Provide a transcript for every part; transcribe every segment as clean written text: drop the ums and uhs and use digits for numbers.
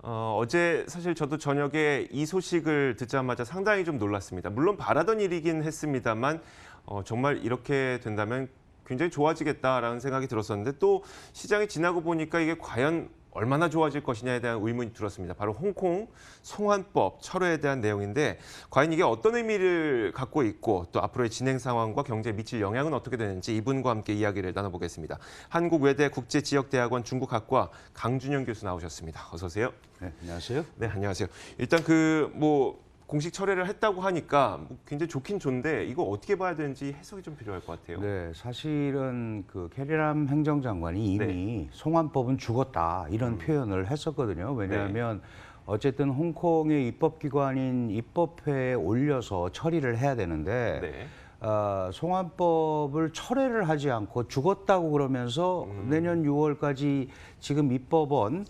어제 사실 저도 저녁에 이 소식을 듣자마자 상당히 좀 놀랐습니다. 물론 바라던 일이긴 했습니다만 정말 이렇게 된다면 굉장히 좋아지겠다라는 생각이 들었었는데 또 시장이 지나고 보니까 이게 과연 얼마나 좋아질 것이냐에 대한 의문이 들었습니다. 바로 홍콩 송환법 철회에 대한 내용인데 과연 이게 어떤 의미를 갖고 있고 또 앞으로의 진행 상황과 경제에 미칠 영향은 어떻게 되는지 이분과 함께 이야기를 나눠보겠습니다. 한국외대 국제지역대학원 중국학과 강준영 교수 나오셨습니다. 어서 오세요. 네, 안녕하세요. 네, 안녕하세요. 일단 공식 철회를 했다고 하니까 굉장히 좋긴 좋은데 이거 어떻게 봐야 되는지 해석이 좀 필요할 것 같아요. 네, 사실은 그 캐리람 행정장관이 이미 송환법은 죽었다 이런 표현을 했었거든요. 왜냐하면 어쨌든 홍콩의 입법기관인 입법회에 올려서 처리를 해야 되는데 송환법을 철회를 하지 않고 죽었다고 그러면서 내년 6월까지 지금 입법원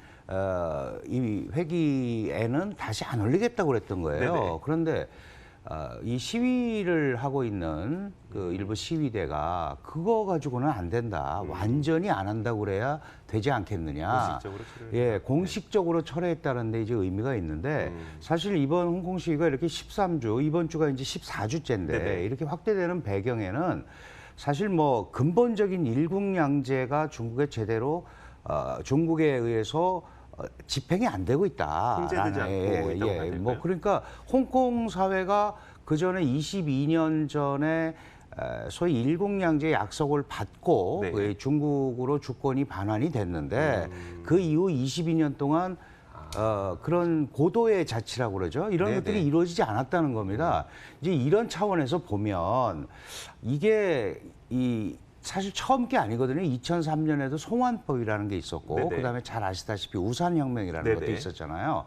이 회기에는 다시 안 올리겠다고 그랬던 거예요. 네네. 그런데 이 시위를 하고 있는 그 일부 시위대가 그거 가지고는 안 된다. 완전히 안 한다고 그래야 되지 않겠느냐. 공식적으로 예, 공식적으로 철회했다는 데 이제 의미가 있는데 사실 이번 홍콩 시위가 이렇게 13주, 이번 주가 이제 14주째인데 네네. 이렇게 확대되는 배경에는 사실 뭐 근본적인 일국양제가 중국에 제대로 중국에 의해서 집행이 안 되고 있다. 통제되지 않고 있다고 봐야 될까요? 뭐 그러니까 홍콩 사회가 그 전에 22년 전에 소위 일국양제 약속을 받고 네. 중국으로 주권이 반환이 됐는데 그 이후 22년 동안 그런 고도의 자치라고 그러죠. 이런 네네. 것들이 이루어지지 않았다는 겁니다. 이제 이런 차원에서 보면 이게 사실 처음 게 아니거든요. 2003년에도 송환법이라는 게 있었고, 네네. 그다음에 잘 아시다시피 우산혁명이라는 것도 네네. 있었잖아요.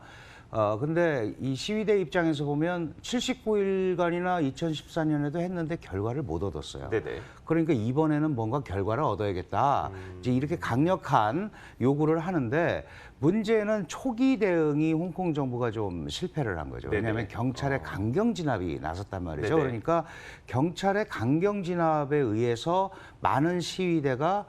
근데 이 시위대 입장에서 보면 79일간이나 2014년에도 했는데 결과를 못 얻었어요. 네네. 그러니까 이번에는 뭔가 결과를 얻어야겠다. 이제 이렇게 강력한 요구를 하는데 문제는 초기 대응이 홍콩 정부가 좀 실패를 한 거죠. 네네. 왜냐하면 경찰의 강경 진압이 나섰단 말이죠. 네네. 그러니까 경찰의 강경 진압에 의해서 많은 시위대가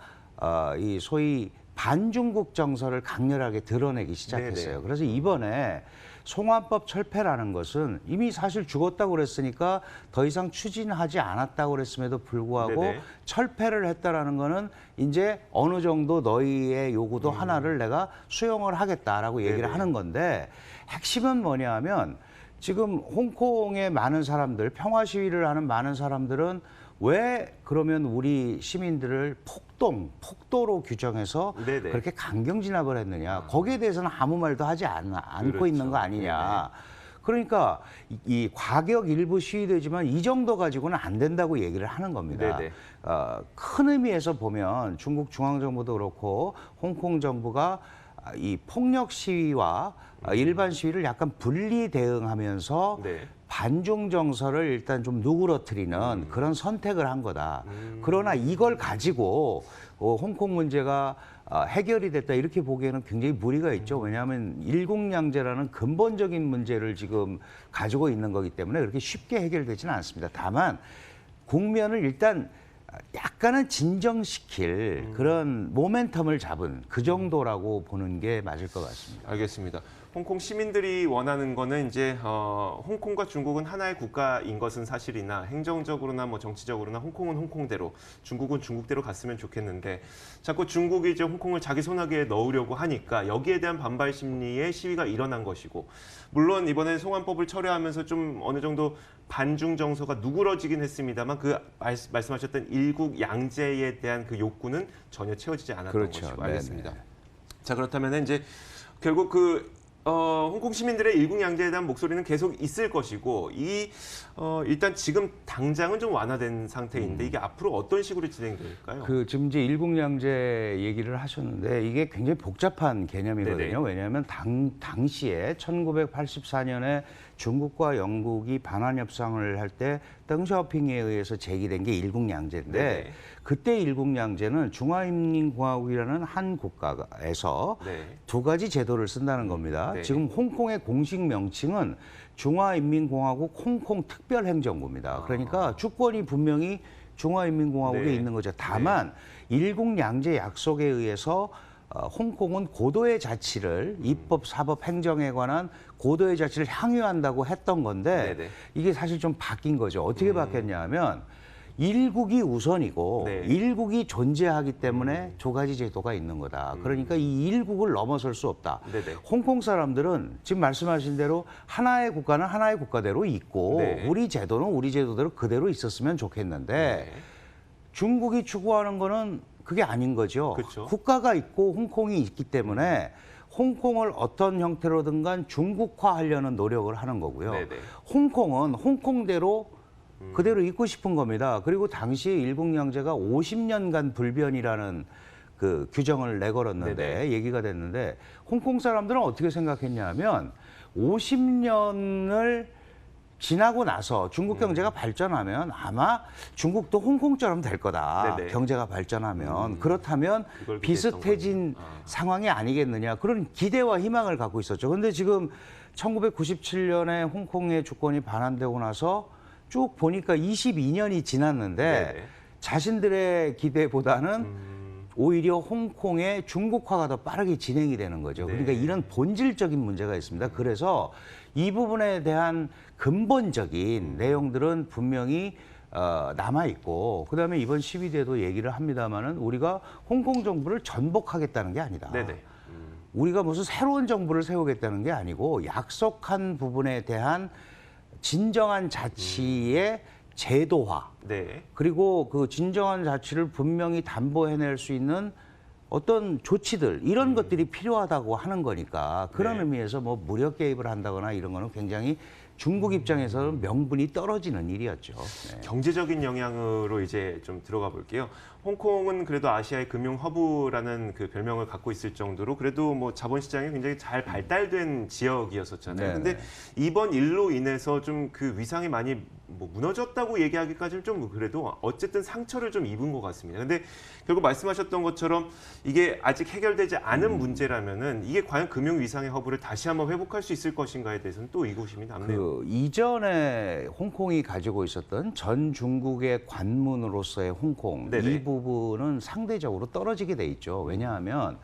이 소위 반중국 정서를 강렬하게 드러내기 시작했어요. 네네. 그래서 이번에 송환법 철폐라는 것은 이미 사실 죽었다고 그랬으니까 더 이상 추진하지 않았다고 그랬음에도 불구하고 네네. 철폐를 했다라는 거는 이제 어느 정도 너희의 요구도 하나를 내가 수용을 하겠다라고 얘기를 네네. 하는 건데 핵심은 뭐냐 하면 지금 홍콩의 많은 사람들, 평화 시위를 하는 많은 사람들은 왜 그러면 우리 시민들을 폭도로 규정해서 네네. 그렇게 강경 진압을 했느냐. 거기에 대해서는 아무 말도 하지 않고 그렇죠. 있는 거 아니냐. 그러니까 이 과격 일부 시위되지만 이 정도 가지고는 안 된다고 얘기를 하는 겁니다. 네네. 큰 의미에서 보면 중국 중앙정부도 그렇고 홍콩 정부가 이 폭력 시위와 일반 시위를 약간 분리 대응하면서 네. 반중 정서를 일단 좀 누그러뜨리는 그런 선택을 한 거다. 그러나 이걸 가지고 홍콩 문제가 해결이 됐다 이렇게 보기에는 굉장히 무리가 있죠. 왜냐하면 일국양제라는 근본적인 문제를 지금 가지고 있는 거기 때문에 그렇게 쉽게 해결되지는 않습니다. 다만 국면을 일단 약간은 진정시킬 그런 모멘텀을 잡은 그 정도라고 보는 게 맞을 것 같습니다. 알겠습니다. 홍콩 시민들이 원하는 거는 이제 홍콩과 중국은 하나의 국가인 것은 사실이나 행정적으로나 뭐 정치적으로나 홍콩은 홍콩대로, 중국은 중국대로 갔으면 좋겠는데 자꾸 중국이 이제 홍콩을 자기 손아귀에 넣으려고 하니까 여기에 대한 반발 심리의 시위가 일어난 것이고 물론 이번에 송환법을 철회하면서 좀 어느 정도 반중 정서가 누그러지긴 했습니다만 그 말씀하셨던 일국 양제에 대한 그 욕구는 전혀 채워지지 않았던 그렇죠. 것이고 네네. 알겠습니다. 자 그렇다면 이제 결국 홍콩 시민들의 일국양제에 대한 목소리는 계속 있을 것이고 일단 지금 당장은 좀 완화된 상태인데 이게 앞으로 어떤 식으로 진행될까요? 지금 이제 일국양제 얘기를 하셨는데 이게 굉장히 복잡한 개념이거든요. 네네. 왜냐하면 당시에 1984년에 중국과 영국이 반환 협상을 할 때 덩샤오핑에 의해서 제기된 게 일국양제인데 네네. 그때 일국양제는 중화인민공화국이라는 한 국가에서 네. 두 가지 제도를 쓴다는 겁니다. 네. 지금 홍콩의 공식 명칭은 중화인민공화국 홍콩 특별행정구입니다. 그러니까 주권이 분명히 중화인민공화국에 네. 있는 거죠. 다만 일국양제 약속에 의해서 홍콩은 고도의 자치를 입법, 사법, 행정에 관한 고도의 자치를 향유한다고 했던 건데 네네. 이게 사실 좀 바뀐 거죠. 어떻게 바뀌었냐 하면 일국이 우선이고 네. 일국이 존재하기 때문에 두 가지 제도가 있는 거다. 그러니까 이 일국을 넘어설 수 없다. 네네. 홍콩 사람들은 지금 말씀하신 대로 하나의 국가는 하나의 국가대로 있고 네. 우리 제도는 우리 제도대로 그대로 있었으면 좋겠는데 네. 중국이 추구하는 거는 그게 아닌 거죠. 그렇죠. 국가가 있고 홍콩이 있기 때문에 홍콩을 어떤 형태로든 간 중국화하려는 노력을 하는 거고요. 네네. 홍콩은 홍콩대로 그대로 있고 싶은 겁니다. 그리고 당시에 일국양제가 50년간 불변이라는 그 규정을 내걸었는데 네네. 얘기가 됐는데 홍콩 사람들은 어떻게 생각했냐면 50년을 지나고 나서 중국 경제가 발전하면 아마 중국도 홍콩처럼 될 거다. 네네. 경제가 발전하면. 그렇다면 그걸 기대했던 비슷해진 상황이 아니겠느냐. 그런 기대와 희망을 갖고 있었죠. 그런데 지금 1997년에 홍콩의 주권이 반환되고 나서 쭉 보니까 22년이 지났는데 네네. 자신들의 기대보다는 오히려 홍콩의 중국화가 더 빠르게 진행이 되는 거죠. 네. 그러니까 이런 본질적인 문제가 있습니다. 그래서 이 부분에 대한 근본적인 내용들은 분명히 남아 있고 그다음에 이번 12대도 얘기를 합니다마는 우리가 홍콩 정부를 전복하겠다는 게 아니다. 네네. 우리가 무슨 새로운 정부를 세우겠다는 게 아니고 약속한 부분에 대한 진정한 자치의 제도화 네. 그리고 그 진정한 자치를 분명히 담보해낼 수 있는 어떤 조치들 이런 것들이 필요하다고 하는 거니까 그런 네. 의미에서 뭐 무력 개입을 한다거나 이런 거는 굉장히 중국 입장에서는 명분이 떨어지는 일이었죠. 네. 경제적인 영향으로 이제 좀 들어가 볼게요. 홍콩은 그래도 아시아의 금융 허브라는 그 별명을 갖고 있을 정도로 그래도 뭐 자본시장이 굉장히 잘 발달된 지역이었었잖아요. 네네. 근데 이번 일로 인해서 좀 그 위상이 많이 뭐 무너졌다고 얘기하기까지는 좀 그래도 어쨌든 상처를 좀 입은 것 같습니다. 근데 결국 말씀하셨던 것처럼 이게 아직 해결되지 않은 문제라면은 이게 과연 금융 위상의 허브를 다시 한번 회복할 수 있을 것인가에 대해서는 또 의구심이 남네요. 그 이전에 홍콩이 가지고 있었던 전 중국의 관문으로서의 홍콩 네네. 이 부분은 상대적으로 떨어지게 돼 있죠. 왜냐하면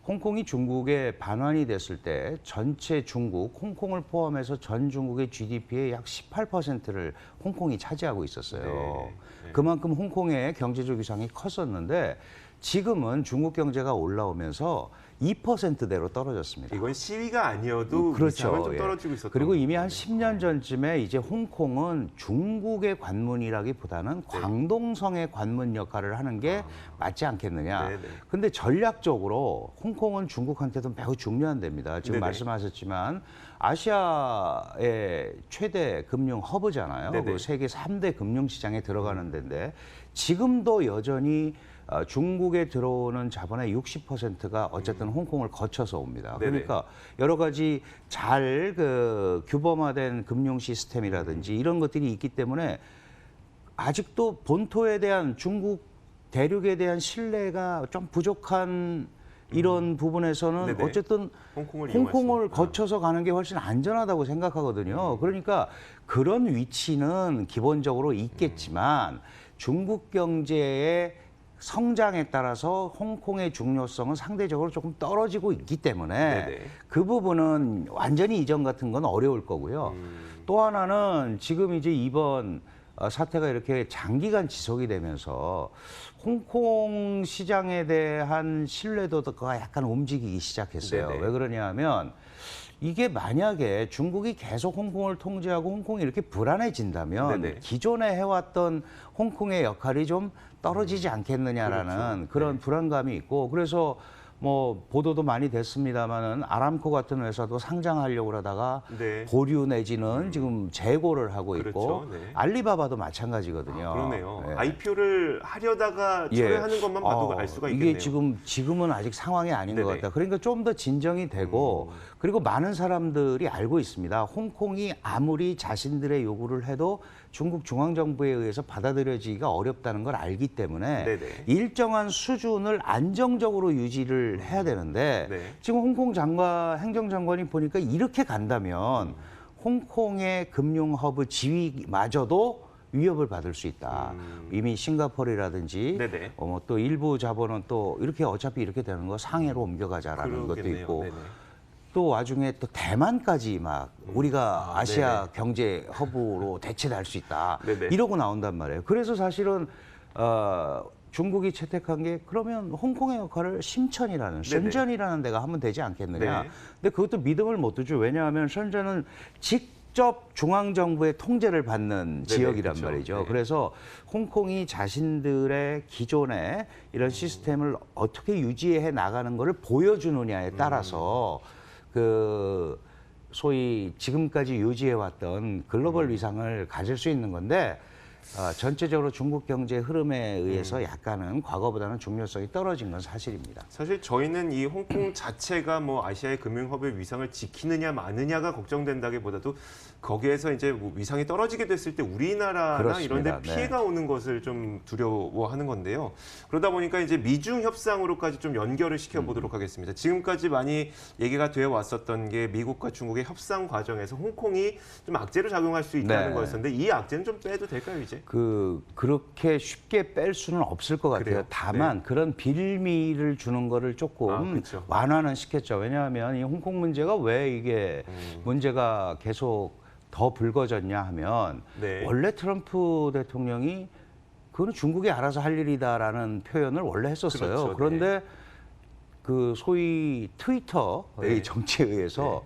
홍콩이 중국에 반환이 됐을 때 전체 중국, 홍콩을 포함해서 전 중국의 GDP의 약 18%를 홍콩이 차지하고 있었어요. 네. 그만큼 홍콩의 경제적 위상이 컸었는데 지금은 중국 경제가 올라오면서 2%대로 떨어졌습니다. 이건 시위가 아니어도 그렇죠. 위상은 좀 예. 떨어지고 있었던 그리고 이미 한 거죠. 10년 전쯤에 이제 홍콩은 중국의 관문이라기보다는 광동성의 관문 역할을 하는 게 맞지 않겠느냐. 네네. 근데 전략적으로 홍콩은 중국한테도 매우 중요한 데입니다. 지금 네네. 말씀하셨지만 아시아의 최대 금융 허브잖아요. 네네. 그 세계 3대 금융시장에 들어가는 데인데 지금도 여전히 중국에 들어오는 자본의 60%가 어쨌든 홍콩을 거쳐서 옵니다. 네네. 그러니까 여러 가지 잘 그 규범화된 금융 시스템이라든지 이런 것들이 있기 때문에 아직도 본토에 대한 중국 대륙에 대한 신뢰가 좀 부족한 이런 부분에서는 네네. 어쨌든 홍콩을 홍콩을 이용할 수- 거쳐서 가는 게 훨씬 안전하다고 생각하거든요. 그러니까 그런 위치는 기본적으로 있겠지만 중국 경제의 성장에 따라서 홍콩의 중요성은 상대적으로 조금 떨어지고 있기 때문에 네네. 그 부분은 완전히 이전 같은 건 어려울 거고요. 또 하나는 지금 이제 이번 사태가 이렇게 장기간 지속이 되면서 홍콩 시장에 대한 신뢰도가 약간 움직이기 시작했어요. 네네. 왜 그러냐 하면 이게 만약에 중국이 계속 홍콩을 통제하고 홍콩이 이렇게 불안해진다면 네네. 기존에 해왔던 홍콩의 역할이 좀 떨어지지 않겠느냐라는 그렇죠. 그런 네. 불안감이 있고 그래서 뭐 보도도 많이 됐습니다마는 아람코 같은 회사도 상장하려고 그러다가 네. 보류 내지는 지금 재고를 하고 있고 그렇죠. 네. 알리바바도 마찬가지거든요. 그러네요. 예. IPO를 하려다가 예. 철회하는 것만 봐도 알 수가 있겠네요. 이게 지금은 아직 상황이 아닌 것 네네. 같다. 그러니까 좀 더 진정이 되고 그리고 많은 사람들이 알고 있습니다. 홍콩이 아무리 자신들의 요구를 해도 중국 중앙정부에 의해서 받아들여지기가 어렵다는 걸 알기 때문에 네네. 일정한 수준을 안정적으로 유지를 해야 되는데 네. 지금 홍콩 행정장관이 보니까 이렇게 간다면 홍콩의 금융 허브 지위마저도 위협을 받을 수 있다. 이미 싱가포르라든지 네네. 또 일부 자본은 또 이렇게 어차피 이렇게 되는 거 상해로 옮겨가자라는 것도 그러겠네요. 있고 네네. 또 와중에 또 대만까지 막 우리가 아시아 네네. 경제 허브로 대체될 수 있다. 네네. 이러고 나온단 말이에요. 그래서 사실은 중국이 채택한 게 그러면 홍콩의 역할을 심천이라는深圳이라는 데가 하면 되지 않겠느냐. 네. 근데 그것도 믿음을 못 두죠. 왜냐하면深圳은 직접 중앙정부의 통제를 받는 지역이란 그쵸. 말이죠. 네. 그래서 홍콩이 자신들의 기존의 이런 시스템을 어떻게 유지해 나가는 것을 보여주느냐에 따라서 그 소위 지금까지 유지해왔던 글로벌 위상을 가질 수 있는 건데 전체적으로 중국 경제 흐름에 의해서 약간은 과거보다는 중요성이 떨어진 건 사실입니다. 사실 저희는 이 홍콩 자체가 뭐 아시아의 금융허브의 위상을 지키느냐 마느냐가 걱정된다기보다도 거기에서 이제 뭐 위상이 떨어지게 됐을 때 우리나라나 이런 데 그렇습니다. 피해가 오는 것을 좀 두려워하는 건데요. 그러다 보니까 이제 미중 협상으로까지 좀 연결을 시켜보도록 하겠습니다. 지금까지 많이 얘기가 되어 왔었던 게 미국과 중국의 협상 과정에서 홍콩이 좀 악재로 작용할 수 있다는 네. 거였었는데 이 악재는 좀 빼도 될까요, 이제? 그렇게 쉽게 뺄 수는 없을 것 같아요. 그래요? 다만 그런 빌미를 주는 거를 조금 그렇죠. 완화는 시켰죠. 왜냐하면 이 홍콩 문제가 왜 이게 문제가 계속 더 불거졌냐 하면 네. 원래 트럼프 대통령이 그거는 중국이 알아서 할 일이다라는 표현을 원래 했었어요. 그렇죠. 그런데 그 소위 트위터의 네. 정치에 의해서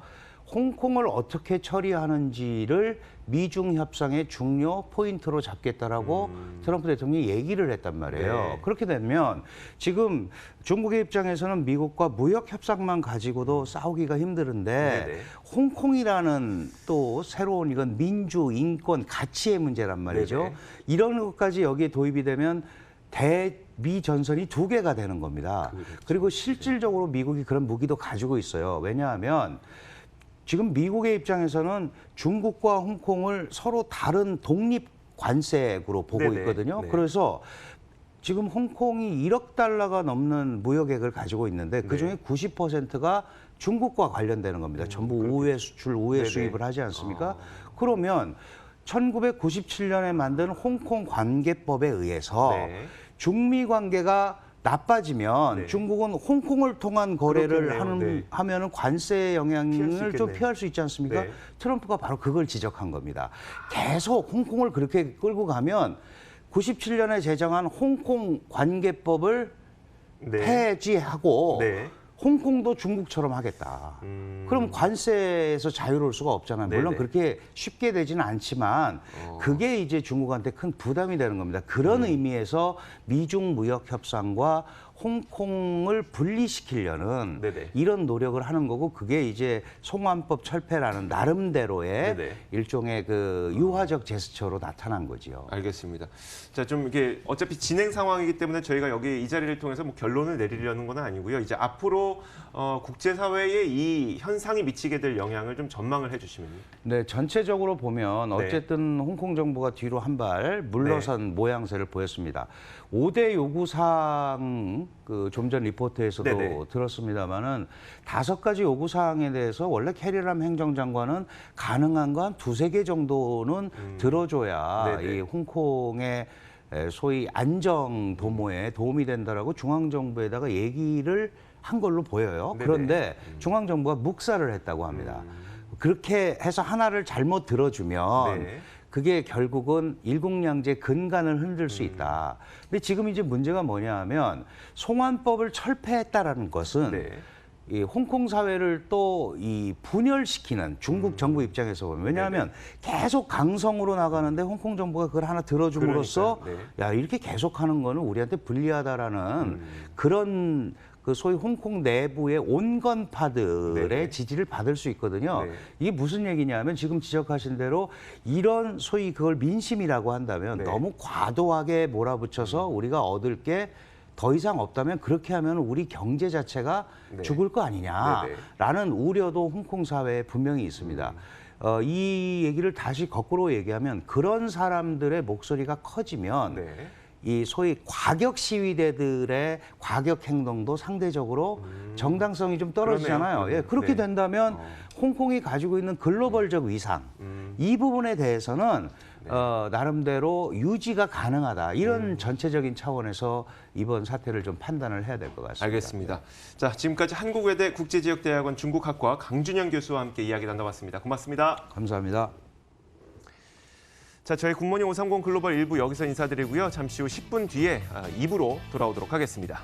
홍콩을 어떻게 처리하는지를 미중 협상의 중요 포인트로 잡겠다라고 트럼프 대통령이 얘기를 했단 말이에요. 네. 그렇게 되면 지금 중국의 입장에서는 미국과 무역 협상만 가지고도 싸우기가 힘드는데 네네. 홍콩이라는 또 새로운 이건 민주, 인권, 가치의 문제란 말이죠. 네네. 이런 것까지 여기에 도입이 되면 대미 전선이 두 개가 되는 겁니다. 그리고 실질적으로 미국이 그런 무기도 가지고 있어요. 왜냐하면 지금 미국의 입장에서는 중국과 홍콩을 서로 다른 독립 관세국으로 보고 네네. 있거든요. 네. 그래서 지금 홍콩이 1억 달러가 넘는 무역액을 가지고 있는데 네. 그중에 90%가 중국과 관련되는 겁니다. 전부 우회 수출, 우회 네네. 수입을 하지 않습니까? 그러면 1997년에 만든 홍콩 관계법에 의해서 네. 중미 관계가 나빠지면 네. 중국은 홍콩을 통한 거래를 그렇겠네요. 네. 하면은 관세 피할 수 영향을 좀 있겠네요. 피할 수 있지 않습니까? 네. 트럼프가 바로 그걸 지적한 겁니다. 계속 홍콩을 그렇게 끌고 가면 97년에 제정한 홍콩 관계법을 네. 폐지하고 네. 홍콩도 중국처럼 하겠다. 그럼 관세에서 자유로울 수가 없잖아요. 물론 네네. 그렇게 쉽게 되지는 않지만 그게 이제 중국한테 큰 부담이 되는 겁니다. 그런 의미에서 미중 무역 협상과 홍콩을 분리시키려는 네네. 이런 노력을 하는 거고 그게 이제 송환법 철폐라는 나름대로의 네네. 일종의 그 유화적 제스처로 나타난 거지요. 알겠습니다. 자, 좀 이게 어차피 진행 상황이기 때문에 저희가 여기 이 자리를 통해서 뭐 결론을 내리려는 건 아니고요. 이제 앞으로 국제사회에 이 현상이 미치게 될 영향을 좀 전망을 해주시면요. 네, 전체적으로 보면 네. 어쨌든 홍콩 정부가 뒤로 한 발 물러선 모양새를 보였습니다. 5대 요구사항 그 좀 전 리포트에서도 네네. 들었습니다마는 5가지 요구사항에 대해서 원래 캐리람 행정장관은 가능한 거 한 2-3개 정도는 들어줘야 네네. 이 홍콩의 소위 안정 도모에 도움이 된다라고 중앙정부에다가 얘기를 한 걸로 보여요. 네네. 그런데 중앙정부가 묵살을 했다고 합니다. 그렇게 해서 하나를 잘못 들어주면 네. 그게 결국은 일국양제 근간을 흔들 수 있다. 근데 지금 이제 문제가 뭐냐 하면 송환법을 철폐했다라는 것은 네. 이 홍콩 사회를 또 이 분열시키는 중국 정부 입장에서 보면 왜냐하면 계속 강성으로 나가는데 홍콩 정부가 그걸 하나 들어줌으로써 그러니까요. 야 이렇게 계속하는 거는 우리한테 불리하다라는 그런 그 소위 홍콩 내부의 온건파들의 네네. 지지를 받을 수 있거든요. 네. 이게 무슨 얘기냐면 지금 지적하신 대로 이런 소위 그걸 민심이라고 한다면 네. 너무 과도하게 몰아붙여서 우리가 얻을 게 더 이상 없다면 그렇게 하면 우리 경제 자체가 네. 죽을 거 아니냐라는 우려도 홍콩 사회에 분명히 있습니다. 이 얘기를 다시 거꾸로 얘기하면 그런 사람들의 목소리가 커지면 네. 이 소위 과격 시위대들의 과격 행동도 상대적으로 정당성이 좀 떨어지잖아요. 그러네요. 예, 그렇게 네. 된다면 홍콩이 가지고 있는 글로벌적 위상 이 부분에 대해서는 나름대로 유지가 가능하다. 이런 전체적인 차원에서 이번 사태를 좀 판단을 해야 될 것 같습니다. 알겠습니다. 자, 지금까지 한국외대 국제지역대학원 중국학과 강준영 교수와 함께 이야기 나눠봤습니다. 고맙습니다. 감사합니다. 자, 저희 굿모닝 530 글로벌 1부 여기서 인사드리고요. 잠시 후 10분 뒤에 2부로 돌아오도록 하겠습니다.